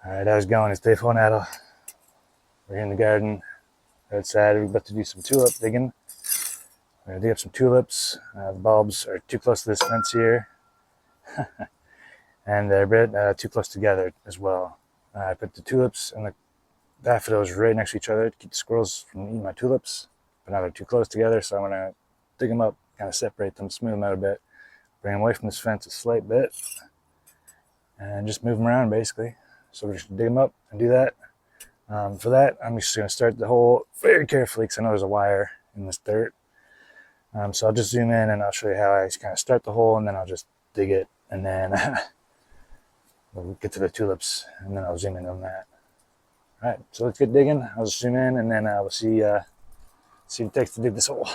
Alright, how's it going? It's Dave Hornadel. We're here in the garden outside. We're about to do some tulip digging. We're going to dig up some tulips. The bulbs are too close to this fence here. And they're a bit too close together as well. I put the tulips and the daffodils right next to each other to keep the squirrels from eating my tulips. But now they're too close together, so I'm going to dig them up, kind of separate them, smooth them out a bit, bring them away from this fence a slight bit, and just move them around basically. So we're just going to dig them up and do that. For that, I'm just going to start the hole very carefully because I know there's a wire in this dirt. So I'll just zoom in and I'll show you how I kind of start the hole, and then I'll just dig it, and then we'll get to the tulips, and then I'll zoom in on that. All right, so let's get digging. I'll just zoom in, and then we'll see what it takes to dig this hole.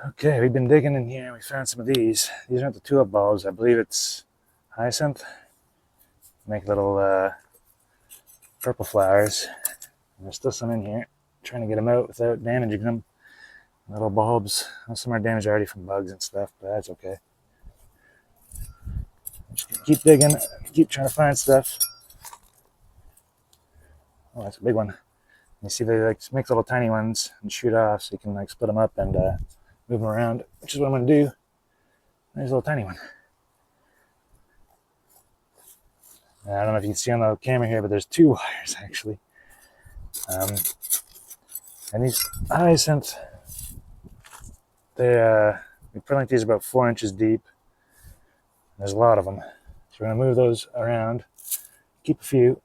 Okay, we've been digging in here, and we found some of these. These aren't the tulip bulbs. I believe it's hyacinth. Make little purple flowers. And there's still some in here. I'm trying to get them out without damaging them. Little bulbs. Some are damaged already from bugs and stuff, but that's okay. Just gonna keep digging, keep trying to find stuff. Oh, that's a big one. You see they like make little tiny ones and shoot off, so you can like split them up and move them around, which is what I'm going to do. There's a little tiny one. I don't know if you can see on the camera here, but there's two wires actually. And these hyacinth, we put like these about 4 inches deep. There's a lot of them, so we're going to move those around, keep a few.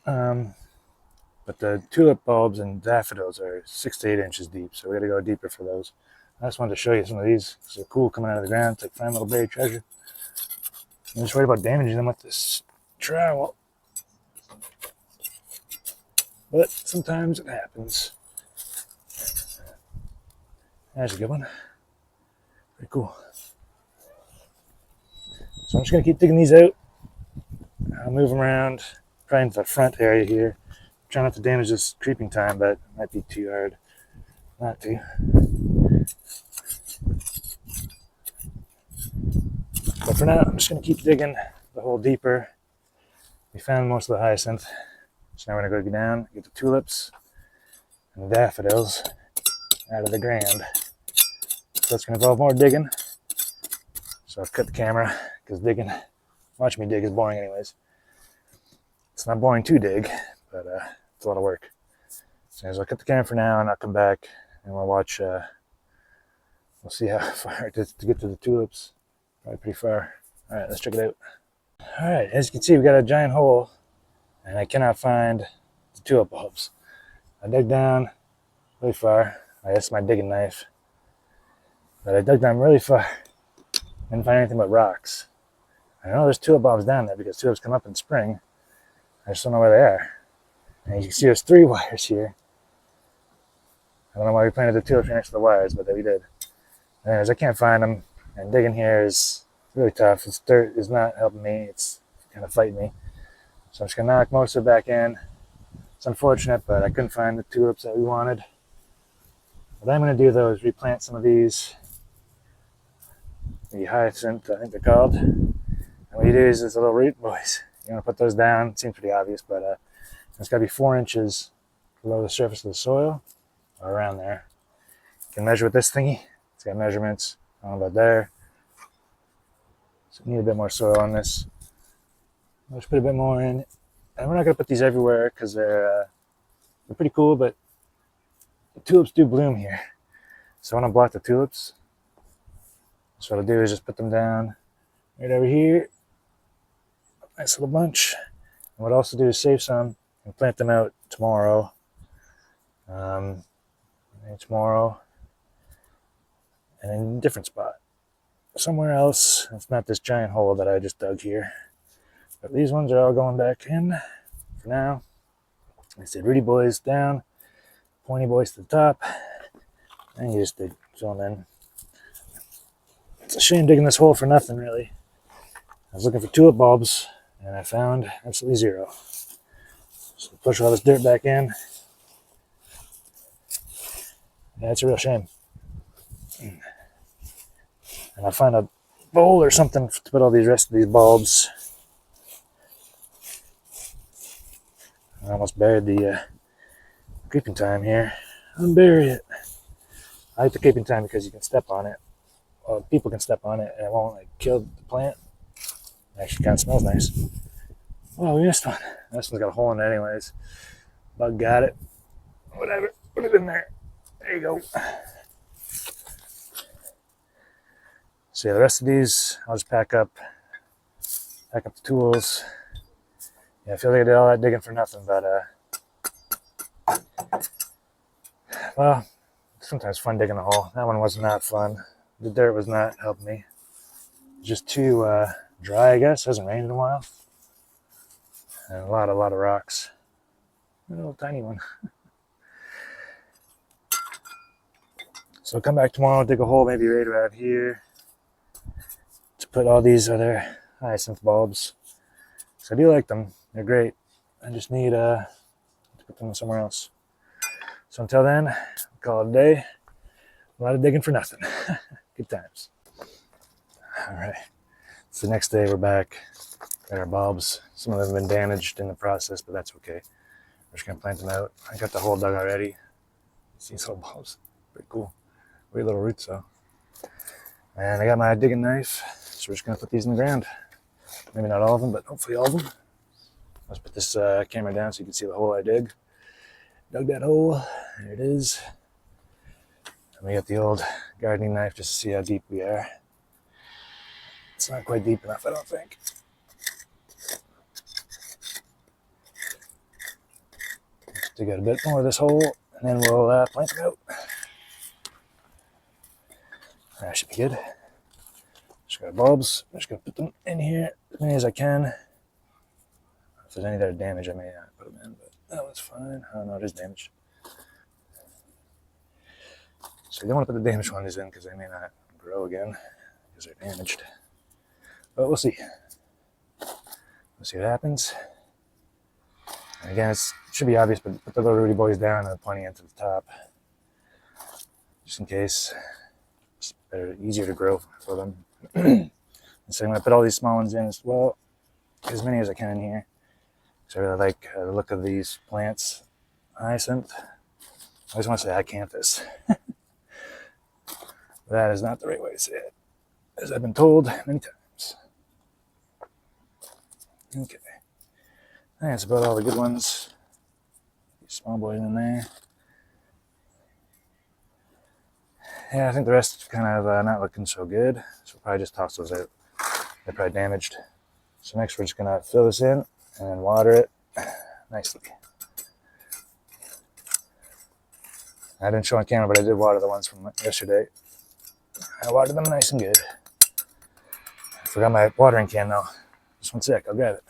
But the tulip bulbs and daffodils are 6 to 8 inches deep, so we got to go deeper for those. I just wanted to show you some of these because they're cool coming out of the ground. It's like fine little buried treasure. I'm just worried about damaging them with this trowel, but sometimes it happens. That's a good one. Pretty cool. So I'm just going to keep digging these out. I'll move them around, probably into the front area here. Try not to damage this creeping thyme, but it might be too hard not to. But for now, I'm just going to keep digging the hole deeper. We found most of the hyacinth, so now we're going to go down, get the tulips and the daffodils out of the ground. So it's going to involve more digging. So I've cut the camera because watching me dig is boring anyways. It's not boring to dig, but it's a lot of work. So I'll cut the camera for now, and I'll come back and we'll watch. We'll see how far it is to get to the tulips. Probably pretty far. All right, let's check it out. All right, as you can see, we got a giant hole, and I cannot find the tulip bulbs. I dug down really far. That's my digging knife. But I dug down really far. Didn't find anything but rocks. I know there's tulip bulbs down there because tulips come up in spring. I just don't know where they are. And you can see there's 3 wires here. I don't know why we planted the tulips next to the wires, but we did. Anyways, I can't find them, and digging here is really tough. This dirt is not helping me. It's kind of fighting me. So I'm just going to knock most of it back in. It's unfortunate, but I couldn't find the tulips that we wanted. What I'm going to do, though, is replant some of these. The hyacinth, I think they're called. And what you do is this little root boys. You want to put those down. It seems pretty obvious, but it's got to be 4 inches below the surface of the soil, or around there. You can measure with this thingy. It's got measurements. I don't know about there. So we need a bit more soil on this. Let's put a bit more in. And we're not going to put these everywhere because they're pretty cool, but the tulips do bloom here. So I want to block the tulips. So what I'll do is just put them down right over here. Nice little bunch. And what I'll also do is save some and plant them out tomorrow. maybe tomorrow, and in a different spot. Somewhere else. It's not this giant hole that I just dug here. But these ones are all going back in for now. I said rooty boys down, pointy boys to the top, and you just dig fill them in. It's a shame digging this hole for nothing, really. I was looking for tulip bulbs, and I found absolutely zero. So push all this dirt back in. Yeah, it's a real shame. And I'll find a bowl or something to put all these rest of these bulbs. I almost buried the creeping thyme here. Unbury it. I like the creeping thyme because you can step on it. Well, people can step on it and it won't like kill the plant. It actually kind of smells nice. Oh, we missed one. This one's got a hole in it anyways. Bug got it. Whatever. Put it in there. There you go. So yeah, the rest of these, I'll just pack up the tools. Yeah, I feel like I did all that digging for nothing, but well, sometimes fun digging a hole. That one was not fun. The dirt was not helping me. Just too dry, I guess. It hasn't rained in a while. And a lot of rocks. A little tiny one. So I'll come back tomorrow, dig a hole maybe right around here to put all these other hyacinth bulbs. So I do like them. They're great. I just need to put them somewhere else. So until then, I'll call it a day. A lot of digging for nothing. Good times. All right. It's the next day. We're back. Got our bulbs. Some of them have been damaged in the process, but that's okay. We're just going to plant them out. I got the hole dug already. See these little bulbs. Pretty cool. Weird little roots, though. And I got my digging knife. So we're just going to put these in the ground. Maybe not all of them, but hopefully all of them. Let's put this camera down so you can see the hole I dig. Dug that hole. There it is. And we got the old gardening knife just to see how deep we are. It's not quite deep enough, I don't think. Dig out a bit more of this hole, and then we'll plant them out. That should be good. Just got bulbs. I'm just going to put them in here as many as I can. If there's any that are damaged, I may not put them in, but that one's fine. I don't know, it is damaged. So you don't want to put the damaged ones in because they may not grow again because they're damaged. But we'll see. We'll see what happens. And again, it should be obvious, but put the little rooty boys down and pointing into the top. Just in case. It's better, easier to grow for them. And so I'm going to put all these small ones in as well. As many as I can in here. So I really like the look of these plants. Hyacinth. I always want to say Hyacinth. That is not the right way to say it, as I've been told many times. Okay. That's about all the good ones. These small boys in there. Yeah, I think the rest is kind of not looking so good. So we'll probably just toss those out. They're probably damaged. So next we're just going to fill this in and then water it nicely. I didn't show on camera, but I did water the ones from yesterday. I watered them nice and good. I forgot my watering can though. Just one sec, I'll grab it.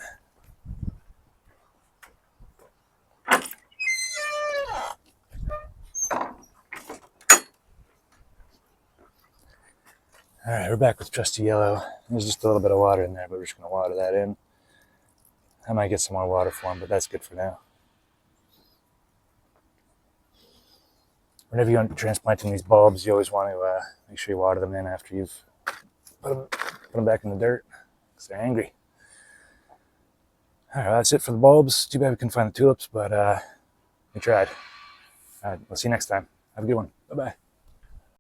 All right, we're back with trusty yellow. There's just a little bit of water in there, but we're just going to water that in. I might get some more water for them, but that's good for now. Whenever you're transplanting these bulbs, you always want to make sure you water them in after you've put them back in the dirt, because they're angry. All right, well, that's it for the bulbs. Too bad we couldn't find the tulips, but we tried. All right, we'll see you next time. Have a good one. Bye-bye.